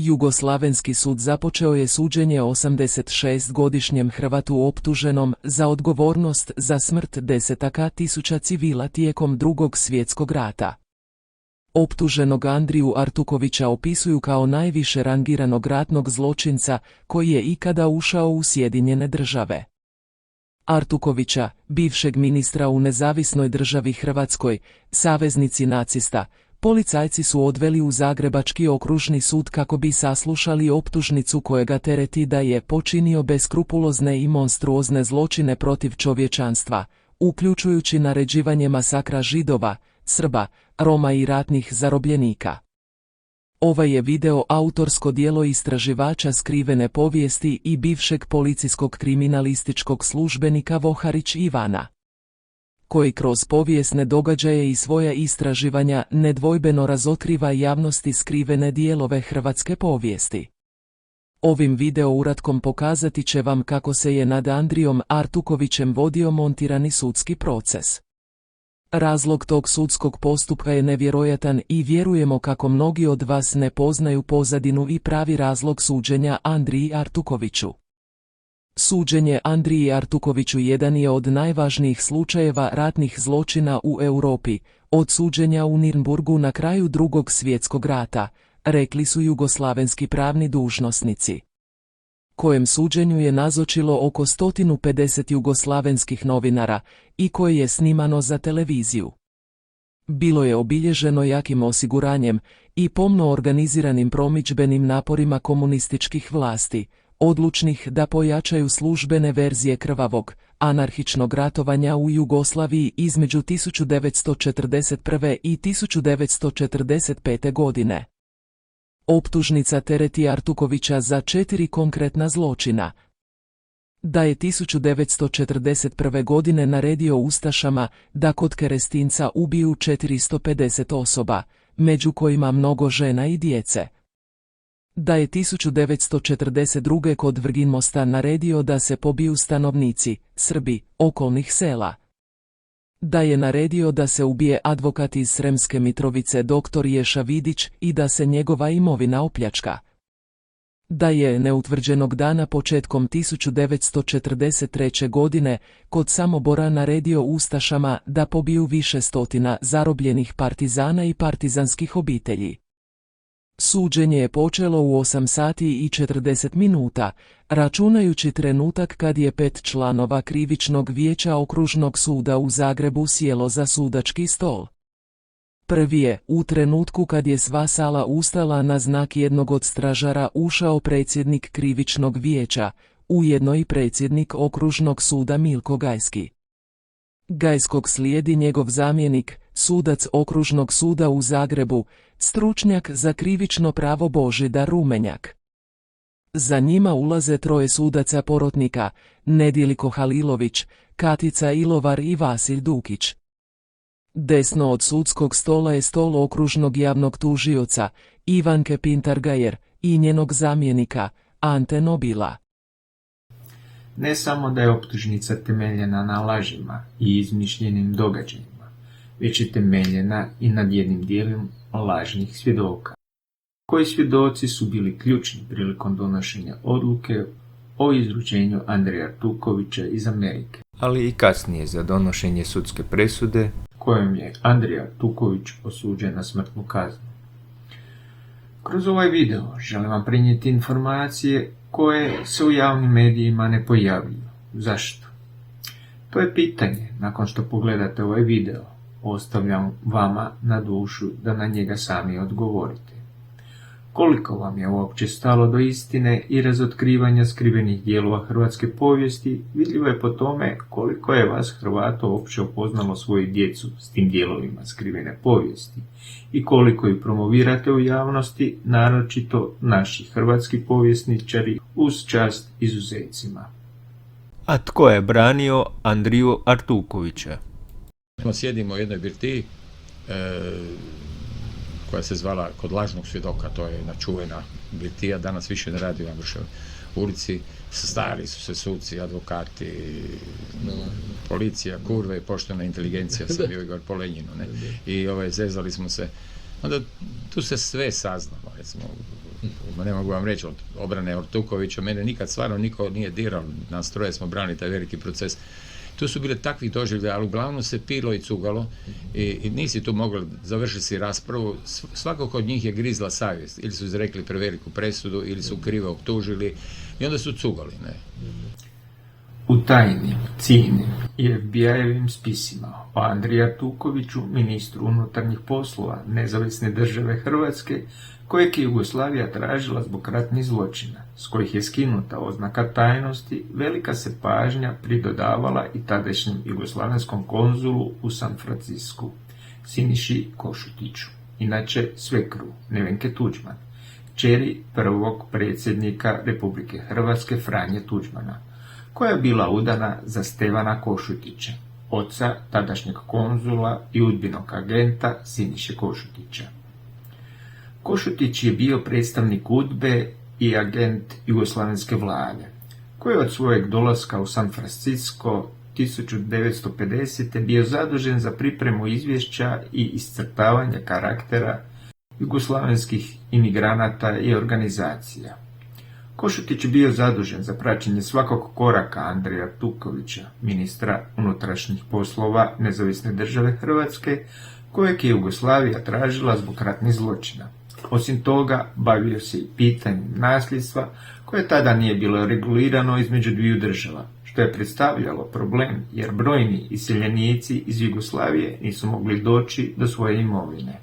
Jugoslavenski sud započeo je suđenje 86-godišnjem Hrvatu optuženom za odgovornost za smrt desetaka tisuća civila tijekom Drugog svjetskog rata. Optuženog Andriju Artukovića opisuju kao najviše rangiranog ratnog zločinca koji je ikada ušao u Sjedinjene Države. Artukovića, bivšeg ministra u nezavisnoj državi Hrvatskoj, saveznici nacista, policajci su odveli u Zagrebački okružni sud kako bi saslušali optužnicu koja ga tereti da je počinio beskrupulozne i monstruozne zločine protiv čovječanstva, uključujući naređivanje masakra Židova, Srba, Roma i ratnih zarobljenika. Ovaj je video autorsko djelo istraživača skrivene povijesti i bivšeg policijskog kriminalističkog službenika Voharić Ivana, koji kroz povijesne događaje i svoja istraživanja nedvojbeno razotkriva javnosti skrivene dijelove hrvatske povijesti. Ovim video uratkom pokazati će vam kako se je nad Andrijom Artukovićem vodio montirani sudski proces. Razlog tog sudskog postupka je nevjerojatan i vjerujemo kako mnogi od vas ne poznaju pozadinu i pravi razlog suđenja Andriji Artukoviću. Suđenje Andriji Artukoviću jedan je od najvažnijih slučajeva ratnih zločina u Europi, od suđenja u Nirnburgu na kraju Drugog svjetskog rata, rekli su jugoslavenski pravni dužnosnici. Kojem suđenju je nazočilo oko 150 jugoslavenskih novinara i koje je snimano za televiziju. Bilo je obilježeno jakim osiguranjem i pomno organiziranim promidžbenim naporima komunističkih vlasti, odlučnih da pojačaju službene verzije krvavog, anarhičnog ratovanja u Jugoslaviji između 1941. i 1945. godine. Optužnica tereti Artukovića za 4 konkretna zločina. Da je 1941. godine naredio ustašama da kod Kerestinca ubiju 450 osoba, među kojima mnogo žena i djece. Da je 1942. kod Vrginmosta naredio da se pobiju stanovnici, Srbi, okolnih sela. Da je naredio da se ubije advokat iz Sremske Mitrovice dr. Ješa Vidić i da se njegova imovina opljačka. Da je neutvrđenog dana početkom 1943. godine kod Samobora naredio ustašama da pobiju više stotina zarobljenih partizana i partizanskih obitelji. Suđenje je počelo u 8 sati i 40 minuta, računajući trenutak kad je 5 članova krivičnog vijeća okružnog suda u Zagrebu sjelo za sudački stol. Prvi je, u trenutku kad je sva sala ustala na znak jednog od stražara, ušao predsjednik krivičnog vijeća, ujedno i predsjednik okružnog suda Milko Gajski. Gajskog slijedi njegov zamjenik, sudac okružnog suda u Zagrebu, stručnjak za krivično pravo Božidar Rumenjak. Za njima ulaze 3 sudaca porotnika, Nediliko Halilović, Katica Ilovar i Vasilj Dukić. Desno od sudskog stola je stol okružnog javnog tužioca, Ivanke Pintar-Gajer, i njenog zamjenika, Ante Nobila. Ne samo da je optužnica temeljena na lažima i izmišljenim događajima, već je temeljena i nad jednim dijelom lažnih svjedoka, koji svjedoci su bili ključni prilikom donošenja odluke o izručenju Andrija Artukovića iz Amerike, ali i kasnije za donošenje sudske presude kojom je Andrija Artuković osuđen na smrtnu kaznu. Kroz ovaj video želim vam prenijeti informacije koje se u javnim medijima ne pojavljuju. Zašto? To je pitanje, nakon što pogledate ovaj video, ostavljam vama na dušu da na njega sami odgovorite. Koliko vam je uopće stalo do istine i razotkrivanja skrivenih dijelova hrvatske povijesti, vidljivo je po tome koliko je vas Hrvata uopće upoznalo svoju djecu s tim dijelovima skrivene povijesti i koliko ju promovirate u javnosti, naročito naši hrvatski povjesničari uz čast izuzecima. A tko je branio Andriju Artukovića? Sjedimo u jednoj birtiji koja se zvala Kod lažnog svjedoka, to je jedna čuvena birtija, danas više ne radi u Ambruševoj ulici. Stari su se suci, advokati, policija, kurve i poštena inteligencija, sam bio Igor po Lenjinu, ne? I zezali smo se. Onda tu se sve saznalo, recimo Ne mogu vam reći, od obrane Artukovića, mene nikad stvarno niko nije dirao, nas troje smo branili taj veliki proces. Tu su bile takvi doživljaji, ali uglavnom se pilo i cugalo i nisi tu mogli završiti si raspravu. Svakog od njih je grizla savjest. Ili su izrekli preveliku presudu, ili su krivo optužili i onda su cugali. Ne? U tajnim, ciljnim i FBI-evim spisima o Andriji Artukoviću, ministru unutarnjih poslova Nezavisne države Hrvatske, kojeg je Jugoslavija tražila zbog ratnih zločina, s kojih je skinuta oznaka tajnosti, velika se pažnja pridodavala i tadašnjem jugoslavenskom konzulu u San Francisku, Siniši Košutiću, inače svekru Nevenke Tuđman, kćeri prvog predsjednika Republike Hrvatske Franje Tuđmana, koja je bila udana za Stevana Košutića, oca tadašnjeg konzula i udbinog agenta Siniše Košutića. Košutić je bio predstavnik UDBE i agent jugoslavenske vlade, koji je od svojeg dolaska u San Francisco 1950. bio zadužen za pripremu izvješća i iscrtavanje karaktera jugoslavenskih imigranata i organizacija. Košutić je bio zadužen za praćenje svakog koraka Andrija Artukovića, ministra unutrašnjih poslova Nezavisne države Hrvatske, kojeg je Jugoslavija tražila zbog ratnih zločina. Osim toga, bavio se i pitanjem nasljedstva, koje tada nije bilo regulirano između dviju država, što je predstavljalo problem jer brojni iseljenici iz Jugoslavije nisu mogli doći do svoje imovine.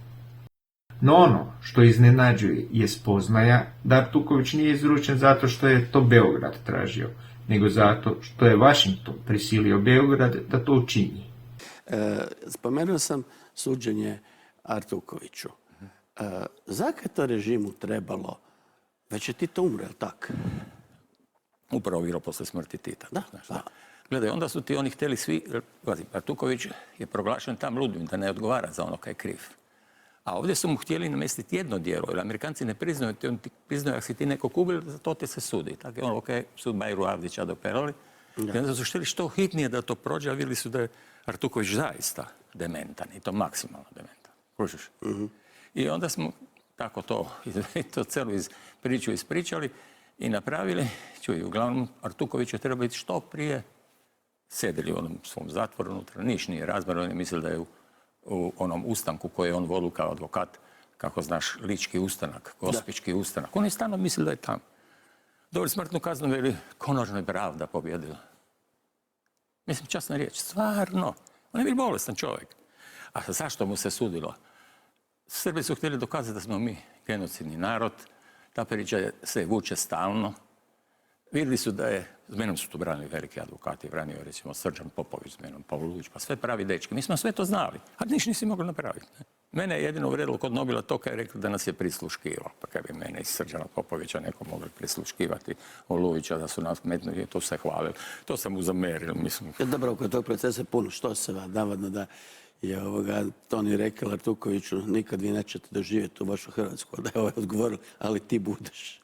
No ono što iznenađuje je spoznaja da Artuković nije izručen zato što je to Beograd tražio, nego zato što je Washington prisilio Beograd da to učini. Spomenuo sam suđenje Artukoviću. Zakaj je to režimu trebalo? Već je Tito umro, je li tak? Upravo bilo posle smrti Tita. Da. Gledaj, onda su ti oni htjeli svi... Artuković je proglašen tam ludim, da ne odgovara za ono kaj je kriv. A ovdje su mu htjeli namestiti jedno djelo, jer Amerikanci ne priznaju, oni ti priznaju ako si ti nekog ubili, za to te se sudi. Tako je ono, sud Bajru Avdića doperali. I onda su htjeli što hitnije da to prođe, a vidjeli su da je Artuković zaista dementan, i to maksimalno dementan. Kužiš? I onda smo tako to celu priču ispričali i napravili. Čuj, uglavnom, Artuković je treba biti što prije sedeli u onom svom zatvoru unutra. Niš nije razmjer, on je mislio da je u onom ustanku koji je on vodio kao advokat, kako znaš, lički ustanak, gospički ustanak. On je stalno mislio da je tamo. Dobili smrtnu kaznu, veli, konačno je pravda pobjedila. Mislim, časna riječ, stvarno. On je bil bolestan čovjek. A zašto mu se sudilo? Srbi su htjeli dokazati da smo mi genocidni narod. Ta priča se vuče stalno. Vidjeli su da je, s menom su tu branili veliki advokati, branio je recimo Srđan Popović s menom, Pavluć, pa sve pravi dečki. Mi smo sve to znali, a niš nisi mogli napraviti. Ne? Mene je jedino uvredilo kod Nobila to kad je rekao da nas je prisluškivao. Pa kad bi mene i Srđana Popovića neko mogli prisluškivati, Oluvića da su nas metnuli, to se hvalili. To sam mu zameril, mislim. Dobro, kod tog procesa puno što se navodno da je Toni rekao Artukoviću, nikad vi nećete doživjeti u vašu Hrvatsku, da je ovaj odgovorio, ali ti budeš.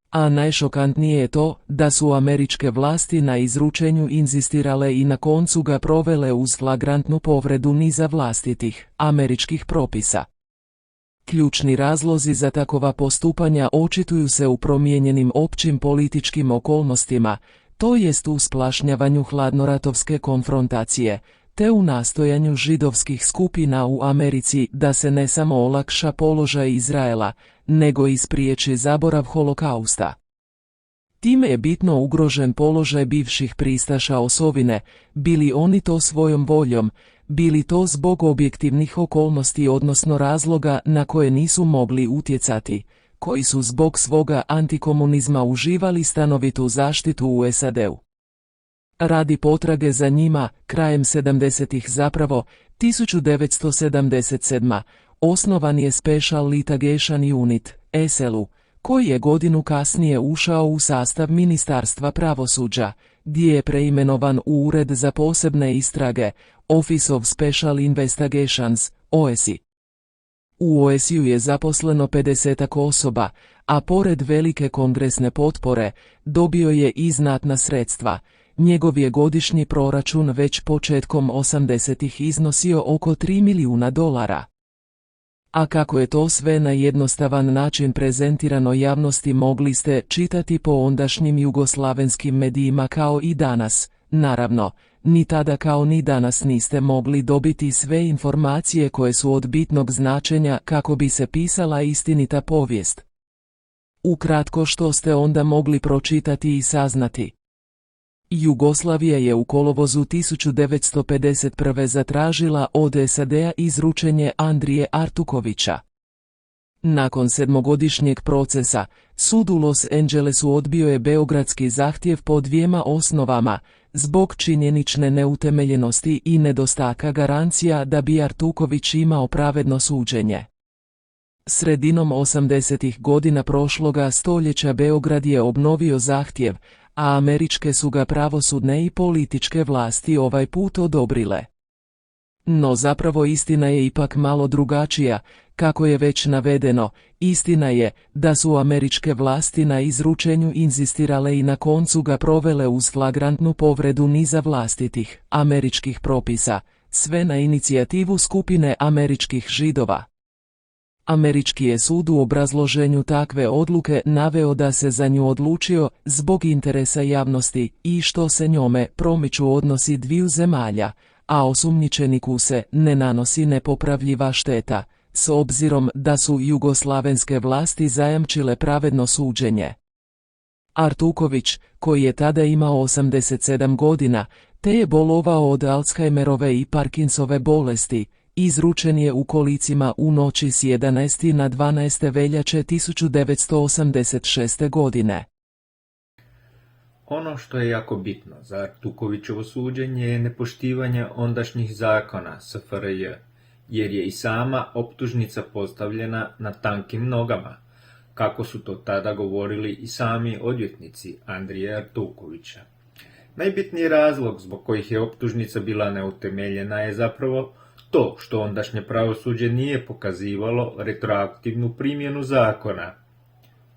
A najšokantnije je to da su američke vlasti na izručenju inzistirale i na koncu ga provele uz flagrantnu povredu niza vlastitih američkih propisa. Ključni razlozi za takova postupanja očituju se u promijenjenim općim političkim okolnostima, to jest u splašnjavanju hladnoratovske konfrontacije, te u nastojanju židovskih skupina u Americi da se ne samo olakša položaj Izraela, nego i spriječi zaborav holokausta. Time je bitno ugrožen položaj bivših pristaša osovine, bili oni to svojom voljom, bili to zbog objektivnih okolnosti odnosno razloga na koje nisu mogli utjecati, koji su zbog svoga antikomunizma uživali stanovitu zaštitu u SAD-u. Radi potrage za njima, krajem 70-ih zapravo, 1977. osnovan je Special Litigation Unit, SLU, koji je godinu kasnije ušao u sastav Ministarstva pravosuđa, gdje je preimenovan u Ured za posebne istrage, Office of Special Investigations, OSI. U OSI-u je zaposleno 50 osoba, a pored velike kongresne potpore, dobio je i znatna sredstva. Njegov je godišnji proračun već početkom 80-ih iznosio oko $3 milijuna. A kako je to sve na jednostavan način prezentirano javnosti mogli ste čitati po ondašnjim jugoslavenskim medijima kao i danas. Naravno, ni tada kao ni danas niste mogli dobiti sve informacije koje su od bitnog značenja kako bi se pisala istinita povijest. Ukratko što ste onda mogli pročitati i saznati. Jugoslavija je u kolovozu 1951. zatražila od SAD-a izručenje Andrije Artukovića. Nakon 7-godišnjeg procesa, sud u Los Angelesu odbio je beogradski zahtjev po 2 osnovama, zbog činjenične neutemeljenosti i nedostatka garancija da bi Artuković imao pravedno suđenje. Sredinom 80-ih godina prošloga stoljeća Beograd je obnovio zahtjev, a američke su ga pravosudne i političke vlasti ovaj put odobrile. No zapravo istina je ipak malo drugačija, kako je već navedeno, istina je da su američke vlasti na izručenju inzistirale i na koncu ga provele uz flagrantnu povredu niza vlastitih američkih propisa, sve na inicijativu skupine američkih Židova. Američki je sud u obrazloženju takve odluke naveo da se za nju odlučio zbog interesa javnosti i što se njome promiču odnosi dviju zemalja, a osumnjičeniku se ne nanosi nepopravljiva šteta, s obzirom da su jugoslavenske vlasti zajamčile pravedno suđenje. Artuković, koji je tada imao 87 godina, te je bolovao od Alzheimerove i Parkinsove bolesti, izručen je u kolicima u noći s 11. na 12. veljače 1986. godine. Ono što je jako bitno za Artukovićevo suđenje je nepoštivanje ondašnjih zakona SFRJ, jer je i sama optužnica postavljena na tankim nogama, kako su to tada govorili i sami odvjetnici Andrije Artukovića. Najbitniji razlog zbog kojih je optužnica bila neutemeljena je zapravo to što ondašnje pravosuđe nije pokazivalo retroaktivnu primjenu zakona.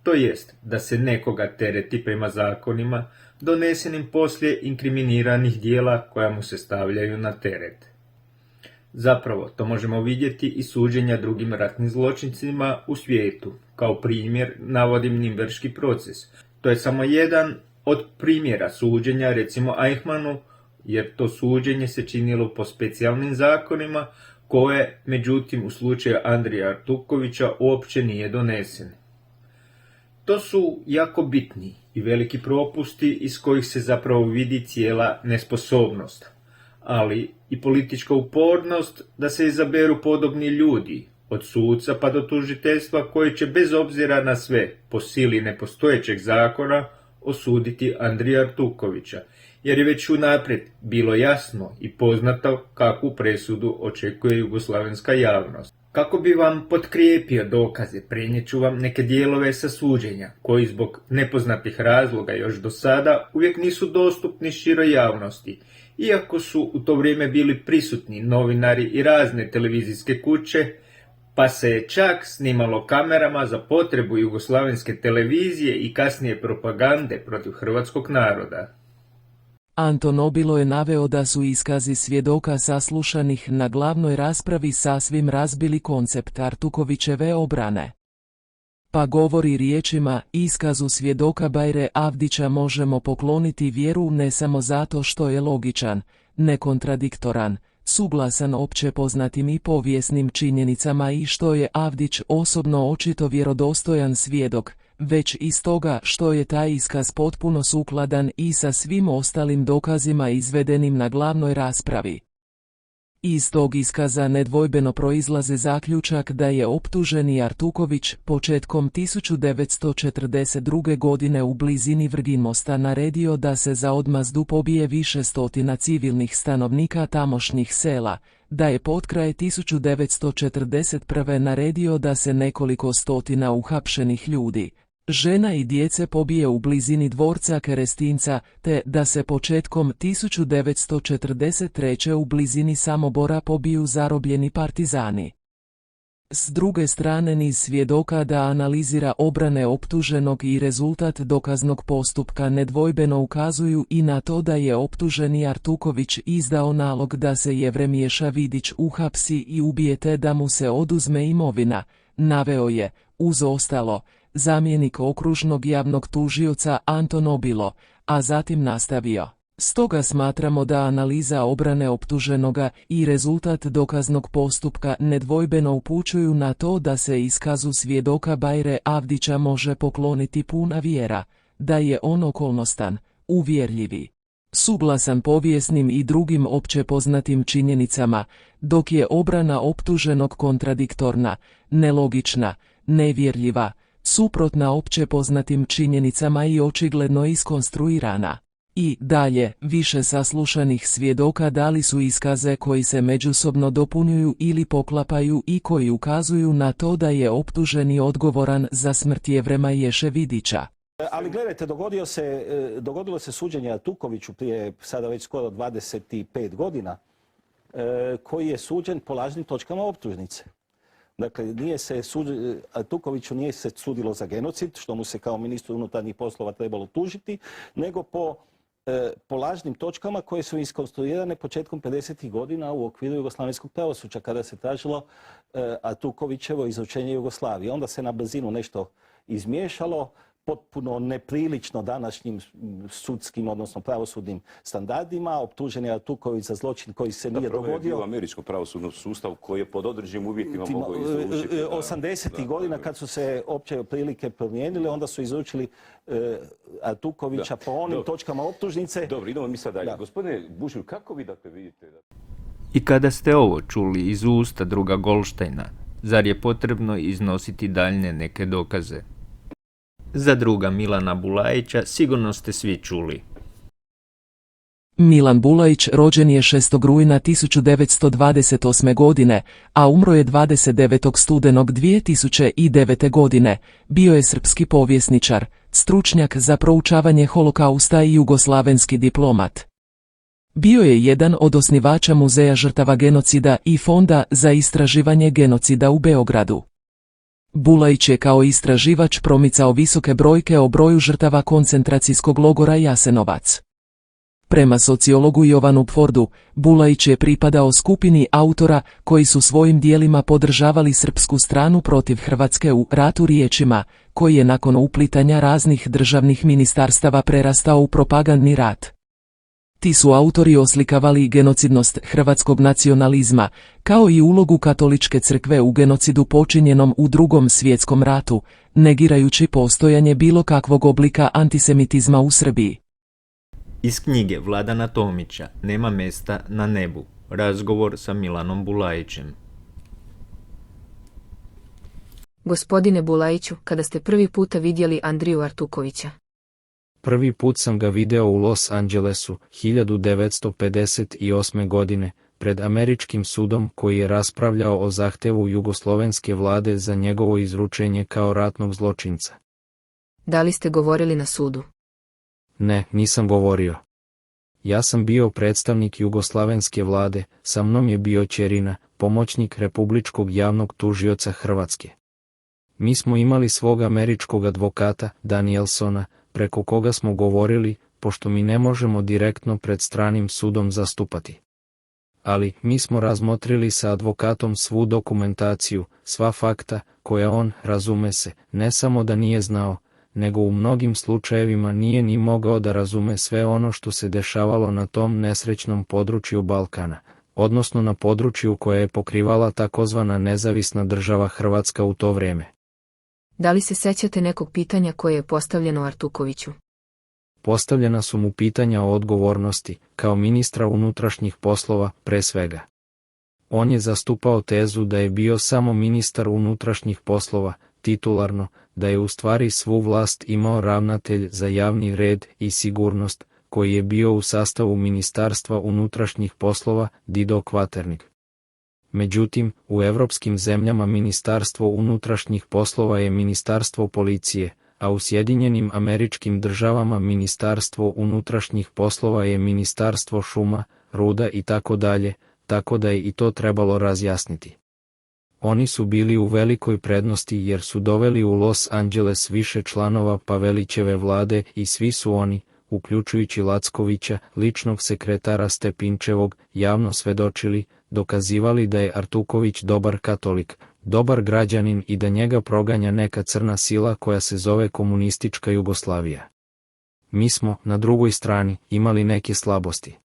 To jest, da se nekoga tereti prema zakonima donesenim poslije inkriminiranih dijela koja mu se stavljaju na teret. Zapravo, to možemo vidjeti i suđenja drugim ratnim zločincima u svijetu. Kao primjer navodim Nürnberški proces. To je samo jedan od primjera suđenja, recimo Eichmannu, jer to suđenje se činilo po specijalnim zakonima, koje, međutim, u slučaju Andrija Artukovića uopće nije donesen. To su jako bitni i veliki propusti iz kojih se zapravo vidi cijela nesposobnost, ali i politička upornost da se izaberu podobni ljudi, od suca pa do tužiteljstva, koji će bez obzira na sve po sili nepostojećeg zakona osuditi Andrija Artukovića, jer je već unaprijed bilo jasno i poznato kakvu presudu očekuje jugoslavenska javnost. Kako bi vam potkrijepio dokaze, prenijet ću vam neke dijelove sa suđenja, koji zbog nepoznatih razloga još do sada uvijek nisu dostupni široj javnosti, iako su u to vrijeme bili prisutni novinari i razne televizijske kuće, pa se je čak snimalo kamerama za potrebu jugoslavenske televizije i kasnije propagande protiv hrvatskog naroda. Anton Obilo je naveo da su iskazi svjedoka saslušanih na glavnoj raspravi sasvim razbili koncept Artukovićeve obrane. Pa govori riječima, iskazu svjedoka Bajre Avdića možemo pokloniti vjeru ne samo zato što je logičan, nekontradiktoran, suglasan opće poznatim i povijesnim činjenicama i što je Avdić osobno očito vjerodostojan svjedok, već i stoga što je taj iskaz potpuno sukladan i sa svim ostalim dokazima izvedenim na glavnoj raspravi. Iz tog iskaza nedvojbeno proizlaze zaključak da je optuženi Artuković početkom 1942. godine u blizini Vrginmosta naredio da se za odmazdu pobije više stotina civilnih stanovnika tamošnjih sela, da je potkraj 1941. naredio da se nekoliko stotina uhapšenih ljudi, žena i djece pobije u blizini dvorca Kerestinca, te da se početkom 1943. u blizini Samobora pobiju zarobljeni partizani. S druge strane niz svjedoka da analizira obrane optuženog i rezultat dokaznog postupka nedvojbeno ukazuju i na to da je optuženi Artuković izdao nalog da se Jevremiješa Vidić uhapsi i ubije te da mu se oduzme imovina, naveo je, uz ostalo, zamjenik okružnog javnog tužioca Anton Obilo, a zatim nastavio. Stoga smatramo da analiza obrane optuženoga i rezultat dokaznog postupka nedvojbeno upućuju na to da se iskazu svjedoka Bajre Avdića može pokloniti puna vjera, da je on okolnostan, uvjerljivi, suglasan povijesnim i drugim opće poznatim činjenicama, dok je obrana optuženog kontradiktorna, nelogična, nevjerljiva, suprotna opće poznatim činjenicama i očigledno iskonstruirana. I dalje, više saslušanih svjedoka dali su iskaze koji se međusobno dopunjuju ili poklapaju i koji ukazuju na to da je optuženi odgovoran za smrt Jevremiješe Vidića. Ali gledajte, dogodilo se suđenje Artukoviću prije sada već skoro 25 godina, koji je suđen po lažnim točkama optužnice. Dakle, Artukoviću nije se sudilo za genocid, što mu se kao ministru unutarnjih poslova trebalo tužiti, nego po lažnim točkama koje su iskonstruirane početkom 50. godina u okviru jugoslavenskog pravosuđa, kada se tražilo Artukovićevo izručenje Jugoslavije. Onda se na brzinu nešto izmiješalo, potpuno neprilično današnjim sudskim, odnosno pravosudnim standardima. Optužen je Artuković za zločin koji se nije dogodio. Je bio američko pravosudno sustav koji je pod određenim uvjetima mogao izručiti. 80. godina kad su se opće prilike promijenile, onda su izručili Artukovića po onim točkama optužnice. Dobro, idemo mi sad dalje. Gospodine Bušir, kako vi dakle vidite? I kada ste ovo čuli iz usta druga Goldsteina, zar je potrebno iznositi daljne neke dokaze? Za druga Milana Bulajića sigurno ste svi čuli. Milan Bulajić rođen je 6. rujna 1928. godine, a umro je 29. studenog 2009. godine. Bio je srpski povjesničar, stručnjak za proučavanje holokausta i jugoslavenski diplomat. Bio je jedan od osnivača Muzeja žrtava genocida i Fonda za istraživanje genocida u Beogradu. Bulajić je kao istraživač promicao visoke brojke o broju žrtava koncentracijskog logora Jasenovac. Prema sociologu Jovanu Pfordu, Bulajić je pripadao skupini autora koji su svojim dijelima podržavali srpsku stranu protiv Hrvatske u ratu riječima, koji je nakon uplitanja raznih državnih ministarstava prerastao u propagandni rat. Ti su autori oslikavali genocidnost hrvatskog nacionalizma, kao i ulogu katoličke crkve u genocidu počinjenom u Drugom svjetskom ratu, negirajući postojanje bilo kakvog oblika antisemitizma u Srbiji. Iz knjige Vladana Tomića Nema mesta na nebu. Razgovor sa Milanom Bulajićem. Gospodine Bulajiću, kada ste prvi puta vidjeli Andriju Artukovića? Prvi put sam ga video u Los Angelesu 1958. godine pred američkim sudom koji je raspravljao o zahtjevu jugoslovenske vlade za njegovo izručenje kao ratnog zločinca. Da li ste govorili na sudu? Ne, nisam govorio. Ja sam bio predstavnik jugoslavenske vlade, sa mnom je bio Ćerina, pomoćnik Republičkog javnog tužioca Hrvatske. Mi smo imali svog američkog advokata, Danielsona, preko koga smo govorili, pošto mi ne možemo direktno pred stranim sudom zastupati. Ali, mi smo razmotrili sa advokatom svu dokumentaciju, sva fakta, koja on, razume se, ne samo da nije znao, nego u mnogim slučajevima nije ni mogao da razume sve ono što se dešavalo na tom nesrećnom području Balkana, odnosno na području koje je pokrivala takozvana nezavisna država Hrvatska u to vrijeme. Da li se sećate nekog pitanja koje je postavljeno Artukoviću? Postavljena su mu pitanja o odgovornosti, kao ministra unutrašnjih poslova, pre svega. On je zastupao tezu da je bio samo ministar unutrašnjih poslova, titularno, da je u stvari svu vlast imao ravnatelj za javni red i sigurnost, koji je bio u sastavu Ministarstva unutrašnjih poslova, Dido Kvaternik. Međutim, u evropskim zemljama Ministarstvo unutrašnjih poslova je Ministarstvo policije, a u Sjedinjenim Američkim Državama Ministarstvo unutrašnjih poslova je Ministarstvo šuma, ruda i tako dalje, tako da je i to trebalo razjasniti. Oni su bili u velikoj prednosti jer su doveli u Los Angeles više članova Pavelićeve vlade i svi su oni, uključujući Lackovića, ličnog sekretara Stepinčevog, javno svedočili, dokazivali da je Artuković dobar katolik, dobar građanin i da njega proganja neka crna sila koja se zove komunistička Jugoslavija. Mi smo, na drugoj strani, imali neke slabosti.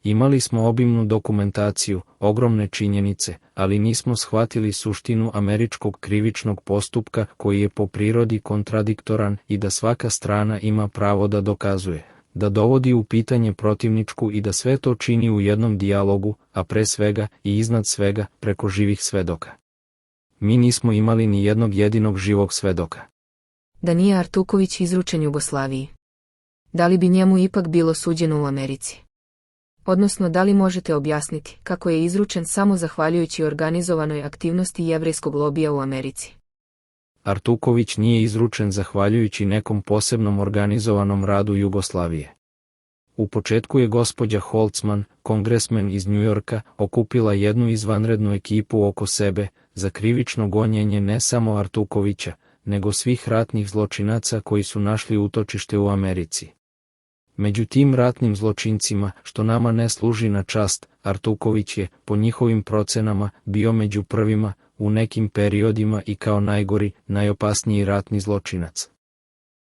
Imali smo obimnu dokumentaciju, ogromne činjenice, ali nismo shvatili suštinu američkog krivičnog postupka koji je po prirodi kontradiktoran i da svaka strana ima pravo da dokazuje, da dovodi u pitanje protivničku i da sve to čini u jednom dijalogu, a pre svega i iznad svega preko živih svedoka. Mi nismo imali ni jednog jedinog živog svedoka. Da nije Artuković izručen Jugoslaviji, da li bi njemu ipak bilo suđeno u Americi? Odnosno, da li možete objasniti kako je izručen samo zahvaljujući organizovanoj aktivnosti jevrejskog lobija u Americi? Artuković nije izručen zahvaljujući nekom posebnom organizovanom radu Jugoslavije. U početku je gospođa Holtzman, kongresmen iz Njujorka, okupila jednu izvanrednu ekipu oko sebe za krivično gonjenje ne samo Artukovića, nego svih ratnih zločinaca koji su našli utočište u Americi. Među tim ratnim zločincima, što nama ne služi na čast, Artuković je, po njihovim procenama, bio među prvima, u nekim periodima i kao najgori, najopasniji ratni zločinac.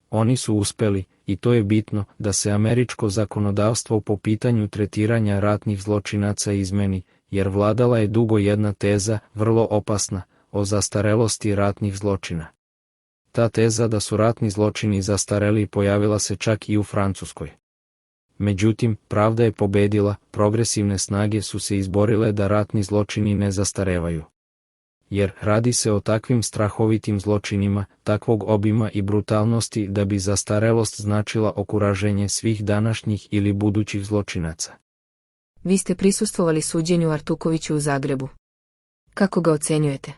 Oni su uspeli, i to je bitno, da se američko zakonodavstvo po pitanju tretiranja ratnih zločinaca izmeni, jer vladala je dugo jedna teza, vrlo opasna, o zastarelosti ratnih zločina. Ta teza da su ratni zločini zastareli pojavila se čak i u Francuskoj. Međutim, pravda je pobedila, progresivne snage su se izborile da ratni zločini ne zastarevaju. Jer radi se o takvim strahovitim zločinima, takvog obima i brutalnosti da bi zastarelost značila okuraženje svih današnjih ili budućih zločinaca. Vi ste prisustvovali suđenju Artukoviću u Zagrebu. Kako ga ocenjujete?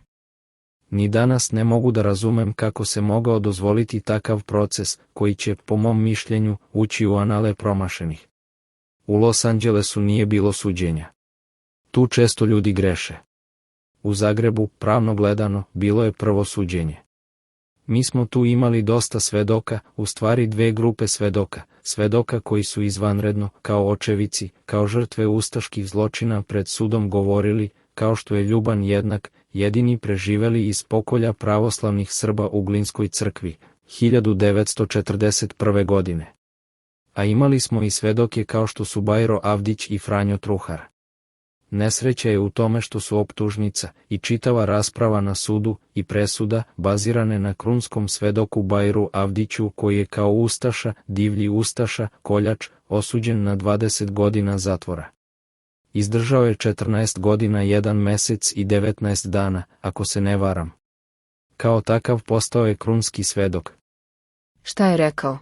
Ni danas ne mogu da razumem kako se mogao dozvoliti takav proces, koji će, po mom mišljenju, ući u anale promašenih. U Los Angelesu nije bilo suđenja. Tu često ljudi greše. U Zagrebu, pravno gledano, bilo je prvo suđenje. Mi smo tu imali dosta svedoka, u stvari dve grupe svedoka, svedoka koji su izvanredno, kao očevici, kao žrtve ustaških zločina pred sudom govorili, kao što je Ljuban Jednak, jedini preživeli iz pokolja pravoslavnih Srba u Glinskoj crkvi, 1941. godine. A imali smo i svedoke kao što su Bajro Avdić i Franjo Truhar. Nesreća je u tome što su optužnica i čitava rasprava na sudu i presuda bazirane na krunskom svedoku Bajru Avdiću koji je kao ustaša, divlji ustaša, koljač, osuđen na 20 godina zatvora. Izdržao je 14 godina 1 mesec i 19 dana, ako se ne varam. Kao takav postao je krunski svedok. Šta je rekao?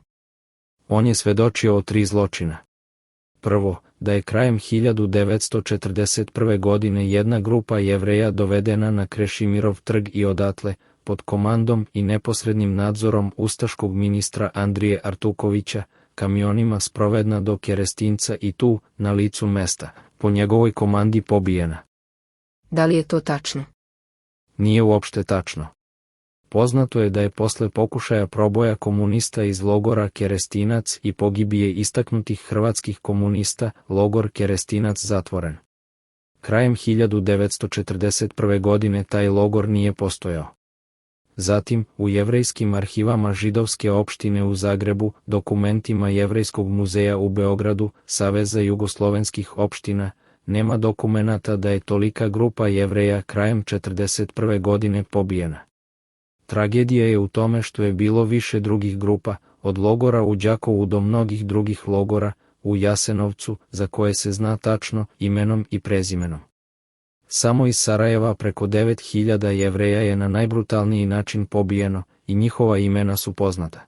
On je svedočio o 3 zločina. Prvo, da je krajem 1941. godine jedna grupa Jevreja dovedena na Krešimirov trg i odatle, pod komandom i neposrednim nadzorom ustaškog ministra Andrije Artukovića, kamionima sprovedena do Kerestinca i tu, na licu mesta, po njegovoj komandi pobijena. Da li je to tačno? Nije uopšte tačno. Poznato je da je posle pokušaja proboja komunista iz logora Kerestinac i pogibije istaknutih hrvatskih komunista, logor Kerestinac zatvoren. Krajem 1941. godine taj logor nije postojao. Zatim, u jevrejskim arhivama židovske opštine u Zagrebu, dokumentima Jevrejskog muzeja u Beogradu, Saveza jugoslovenskih opština, nema dokumenata da je tolika grupa Jevreja krajem 1941. godine pobijena. Tragedija je u tome što je bilo više drugih grupa, od logora u Đakovu do mnogih drugih logora, u Jasenovcu, za koje se zna tačno, imenom i prezimenom. Samo iz Sarajeva preko 9000 Jevreja je na najbrutalniji način pobijeno i njihova imena su poznata.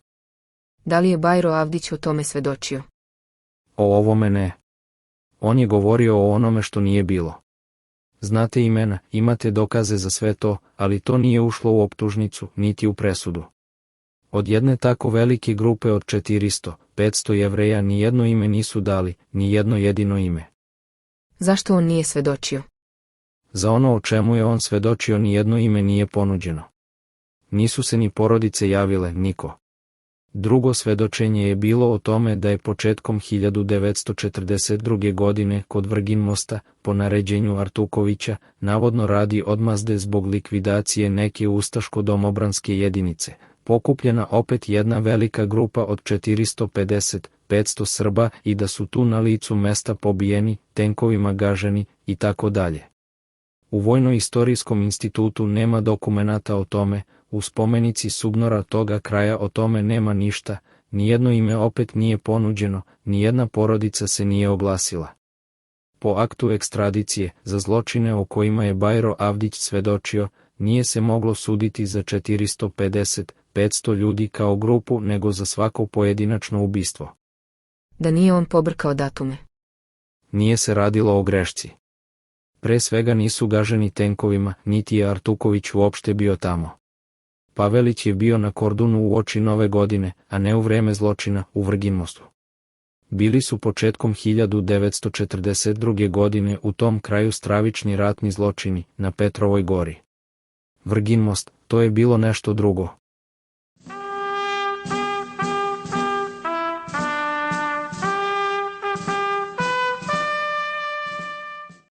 Da li je Bajro Avdić o tome svedočio? O ovome ne. On je govorio o onome što nije bilo. Znate imena, imate dokaze za sve to, ali to nije ušlo u optužnicu, niti u presudu. Od jedne tako velike grupe od 400, 500 Jevreja ni jedno ime nisu dali, ni jedno jedino ime. Zašto on nije svedočio? Za ono o čemu je on svedočio nijedno ime nije ponuđeno. Nisu se ni porodice javile, niko. Drugo svedočenje je bilo o tome da je početkom 1942. godine kod Vrginmosta, po naređenju Artukovića, navodno radi odmazde zbog likvidacije neke ustaško-domobranske jedinice, pokupljena opet jedna velika grupa od 450-500 Srba i da su tu na licu mesta pobijeni, tenkovima gaženi i tako dalje. U Vojno-istorijskom institutu nema dokumenata o tome, u spomenici Subnora toga kraja o tome nema ništa, nijedno ime opet nije ponuđeno, nijedna porodica se nije oglasila. Po aktu ekstradicije, za zločine o kojima je Bajro Avdić svedočio, nije se moglo suditi za 450-500 ljudi kao grupu nego za svako pojedinačno ubistvo. Da nije on pobrkao datume. Nije se radilo o grešci. Pre svega nisu gaženi tenkovima, niti je Artuković uopšte bio tamo. Pavelić je bio na Kordunu uoči Nove godine, a ne u vreme zločina u Vrginmostu. Bili su početkom 1942. godine u tom kraju stravični ratni zločini na Petrovoj gori. Vrginmost, to je bilo nešto drugo.